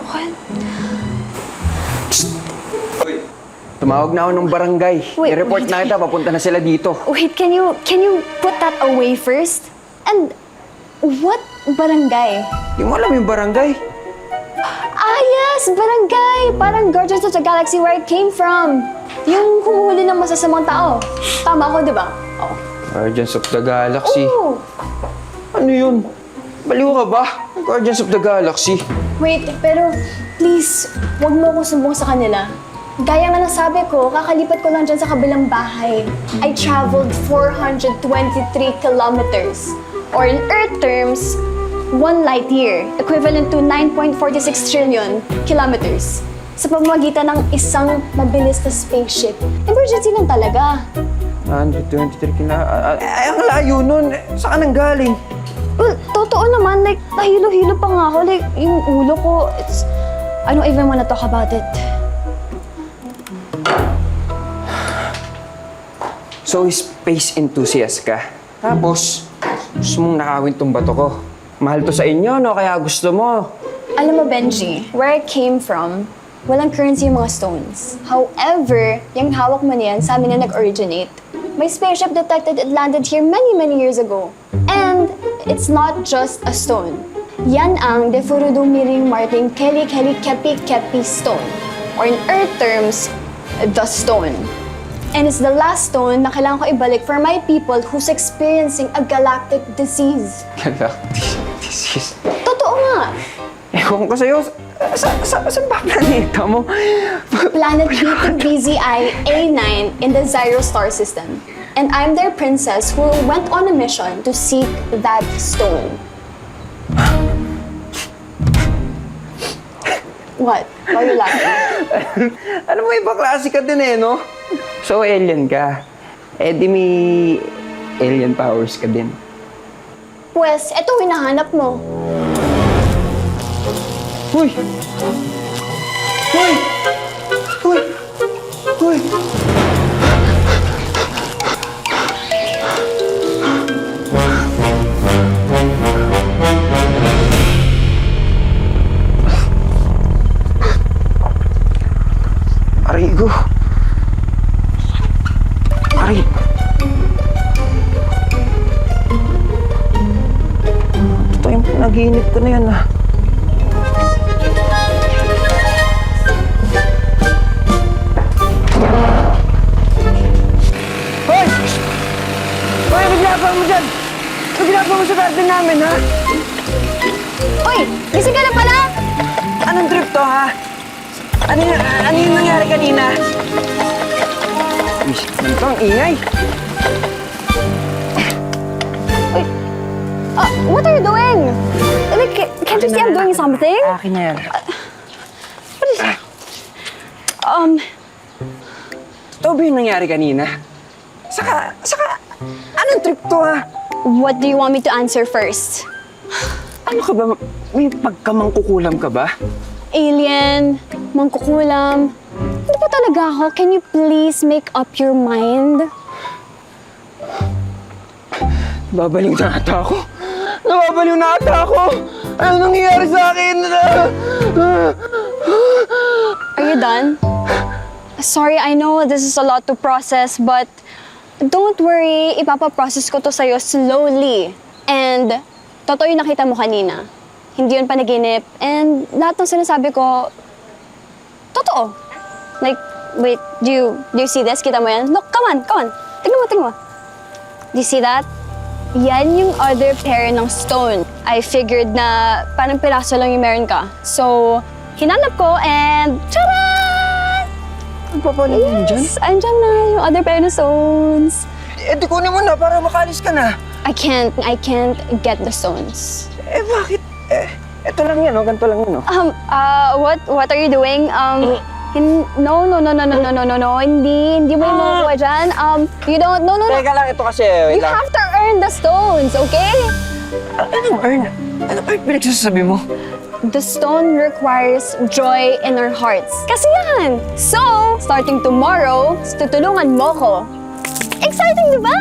What? Hoy, tumawag na ako ng barangay. Wait, I-report wait. na kita, papunta na sila dito. Wait, can you put that away first? And what barangay? Di mo alam yung barangay? Ah, yes! Barangay! Parang Guardians of the Galaxy where I came from. Yung humuhuli ng masasamang tao. Tama ako, di ba? Oo. Guardians of the Galaxy. Oh. Ano yun? Baliw ka ba? Guardians of the Galaxy. Wait, pero please, wag mo akong sumbong sa kanila. Gaya nga nasabi ko, kakalipat ko lang dyan sa kabilang bahay. I traveled 423 kilometers. Or in Earth terms, 1 light year, equivalent to 9.46 trillion kilometers. Sa pamamagitan ng isang mabilis na spaceship. Emergency lang talaga. 123 ay, ang layo nun. Saan ka nang galing? Well, totoo naman, like, nahilo-hilo pa nga ako. Like, yung ulo ko, I don't even wanna talk about it. So, space enthusiast ka. Tapos, gusto mong nakawin tong bato ko. Mahal to sa inyo, no? Kaya gusto mo. Alam mo, Benji, where I came from, walang currency yung mga stones. However, yung hawak mo niyan, sa amin na nag-originate. May spaceship detected it landed here many years ago. And it's not just a stone. Yan ang De Furudumiring Martin Kelly Kepi Kepi stone. Or in Earth terms, the stone. And it's the last stone na kailangan ko ibalik for my people who's experiencing a galactic disease. Galactic disease. Totoo nga! Ewan ko sa'yo, saan ba planeta mo? Planet B2BZI A9 in the Zyro star system. And I'm their princess who went on a mission to seek that stone. What? Why are you laughing? Alam mo, iba klase ka din eh, no? So, alien ka. Eh, di may alien powers ka din. Pues, eto hinahanap mo. Uy! Uy! Uy! Uy! Aray ko! Aray! Ito yung nag-iinip ko na yan, ah. Hoy! Hoy, ano ginagawa mo dyan? Ano ginagawa mo sa garden namin, ha? Uy! Gising ka na pala! Anong trip to, ha? Ano yung nangyari kanina? Uy, ganito ang ingay. What are you doing? Like, can't you see I'm doing something? Akin na yan. Totoo ba yung nangyari kanina? Saka, anong trip to, ha? What do you want me to answer first? Ano ka ba? May pagkamangkukulam ka ba? Alien, mangkukulam. Hindi ba talaga ako? Can you please make up your mind? Babaliw na ata ako. Nababaliw na ata ako. Ano nangyayari sa akin? Are you done? Sorry, I know this is a lot to process, but don't worry, ipapaprocess ko to sa'yo slowly. And totoo yung nakita mo kanina. Hindi yun panaginip. And lahat ng sinasabi ko, totoo. Like, wait, do you see this? Kita mo yan? Look, come on. Tingnan mo. Do you see that? Yan yung other pair ng stone. I figured na parang piraso lang yung meron ka. So, hinanap ko and charan! Ang papalit mo dyan? Yes, andyan na yung other pair ng stones. Eh, di kunin mo na para makalis ka na. I can't get the stones. Eh, bakit? Eh, eto lang yan, oh. Ganito lang yan, oh. What are you doing? No. Hindi mo yung makukuha dyan. You don't, no. Teka lang, ito kasi, wait You lang. have to earn the stones, okay? Anong earn? Ano ba yung pinagsasabi mo? The stone requires joy in our hearts. Kasi yan! So, starting tomorrow, tutulungan mo ko. Exciting, di ba?